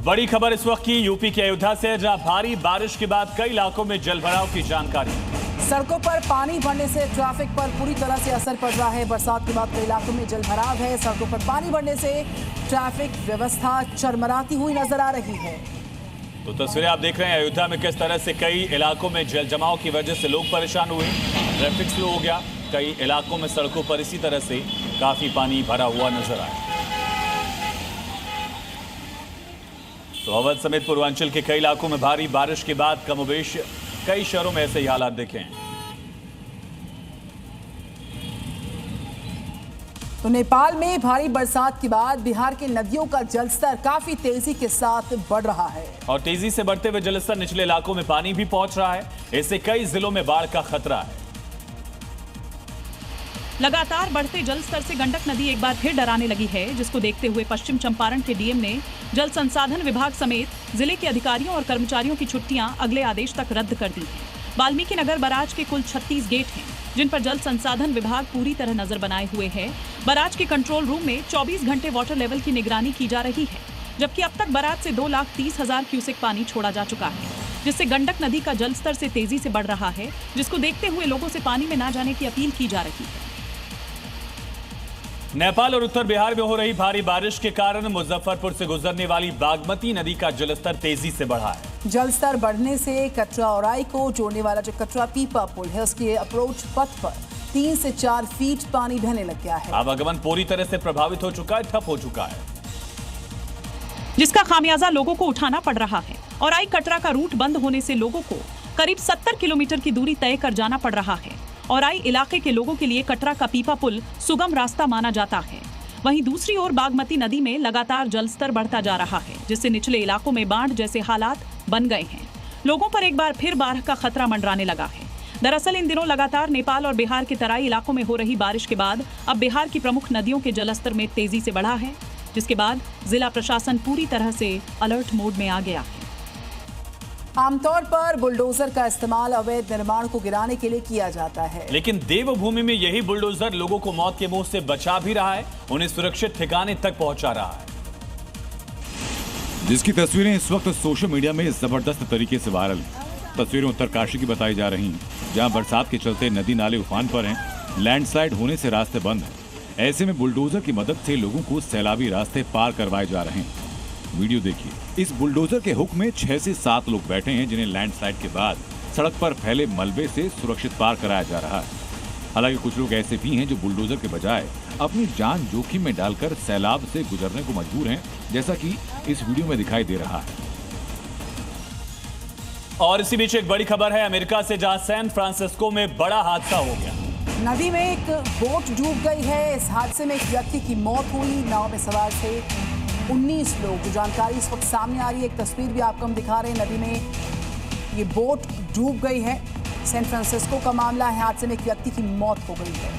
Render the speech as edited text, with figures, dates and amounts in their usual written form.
बड़ी खबर इस वक्त की यूपी के अयोध्या से, जहां भारी बारिश के बाद कई इलाकों में जलभराव की जानकारी। सड़कों पर पानी भरने से ट्रैफिक पर पूरी तरह से असर पड़ रहा है। बरसात के बाद कई इलाकों में जलभराव है। सड़कों पर पानी भरने से ट्रैफिक व्यवस्था चरमराती हुई नजर आ रही है। तो तस्वीरें आप देख रहे हैं अयोध्या में किस तरह से कई इलाकों में जल जमाव की वजह से लोग परेशान हुए, ट्रैफिक स्लो हो गया। कई इलाकों में सड़कों पर इसी तरह से काफी पानी भरा हुआ नजर आया। तो अवध समेत पूर्वांचल के कई इलाकों में भारी बारिश के बाद कमोबेश कई शहरों में ऐसे ही हालात देखे हैं। तो नेपाल में भारी बरसात के बाद बिहार के नदियों का जलस्तर काफी तेजी के साथ बढ़ रहा है और तेजी से बढ़ते हुए जलस्तर निचले इलाकों में पानी भी पहुंच रहा है। इससे कई जिलों में बाढ़ का खतरा है। लगातार बढ़ते जलस्तर से गंडक नदी एक बार फिर डराने लगी है, जिसको देखते हुए पश्चिम चंपारण के डीएम ने जल संसाधन विभाग समेत जिले के अधिकारियों और कर्मचारियों की छुट्टियां अगले आदेश तक रद्द कर दी हैं। वाल्मीकि नगर बराज के कुल 36 गेट हैं, जिन पर जल संसाधन विभाग पूरी तरह नजर बनाए हुए है। बराज के कंट्रोल रूम में 24 घंटे वाटर लेवल की निगरानी की जा रही है, जबकि अब तक बराज से 2,30,000 क्यूसेक पानी छोड़ा जा चुका है, जिससे गंडक नदी का जलस्तर से तेजी से बढ़ रहा है, जिसको देखते हुए लोगों से पानी में न जाने की अपील की जा रही है। नेपाल और उत्तर बिहार में हो रही भारी बारिश के कारण मुजफ्फरपुर से गुजरने वाली बागमती नदी का जलस्तर तेजी से बढ़ा है। जलस्तर बढ़ने से कटरा औराई को जोड़ने वाला जो कटरा पीपा पुल है, उसके अप्रोच पथ पर 3 से 4 फीट पानी बहने लग गया है। आवागमन पूरी तरह से प्रभावित हो चुका है, ठप हो चुका है, जिसका खामियाजा लोगों को उठाना पड़ रहा है। औराई कटरा का रूट बंद होने से लोगों को करीब 70 किलोमीटर की दूरी तय कर जाना पड़ रहा है। औराई इलाके के लोगों के लिए कटरा का पीपा पुल सुगम रास्ता माना जाता है। वहीं दूसरी ओर बागमती नदी में लगातार जलस्तर बढ़ता जा रहा है, जिससे निचले इलाकों में बाढ़ जैसे हालात बन गए हैं। लोगों पर एक बार फिर बाढ़ का खतरा मंडराने लगा है। दरअसल इन दिनों लगातार नेपाल और बिहार के तराई इलाकों में हो रही बारिश के बाद अब बिहार की प्रमुख नदियों के जलस्तर में तेजी से बढ़ा है, जिसके बाद जिला प्रशासन पूरी तरह से अलर्ट मोड में आ गया है। आमतौर पर बुलडोजर का इस्तेमाल अवैध निर्माण को गिराने के लिए किया जाता है, लेकिन देवभूमि में यही बुलडोजर लोगों को मौत के मुंह से बचा भी रहा है, उन्हें सुरक्षित ठिकाने तक पहुंचा रहा है। जिसकी तस्वीरें इस वक्त सोशल मीडिया में जबरदस्त तरीके से वायरल। तस्वीरें उत्तरकाशी की बताई जा रही हैं, जहां बरसात के चलते नदी नाले उफान पर हैं, लैंडस्लाइड होने से रास्ते बंद हैं। ऐसे में बुलडोजर की मदद से लोगों को सैलाबी रास्ते पार करवाए जा रहे हैं। वीडियो देखिए। इस बुलडोजर के हुक में 6 से 7 लोग बैठे हैं, जिन्हें लैंडस्लाइड के बाद सड़क पर फैले मलबे से सुरक्षित पार कराया जा रहा है। हालांकि कुछ लोग ऐसे भी हैं जो बुलडोजर के बजाय अपनी जान जोखिम में डालकर सैलाब से गुजरने को मजबूर हैं, जैसा कि इस वीडियो में दिखाई दे रहा है। और इसी बीच एक बड़ी खबर है अमेरिका से, जहां सैन फ्रांसिस्को में बड़ा हादसा हो गया। नदी में एक बोट डूब गई है। इस हादसे में एक व्यक्ति की मौत हुई। नाव में सवार थे 19 लोग। जो जानकारी इस वक्त सामने आ रही है, एक तस्वीर भी आपको हम दिखा रहे हैं। नदी में ये बोट डूब गई है। सैन फ्रांसिस्को का मामला है। हादसे में एक व्यक्ति की मौत हो गई है।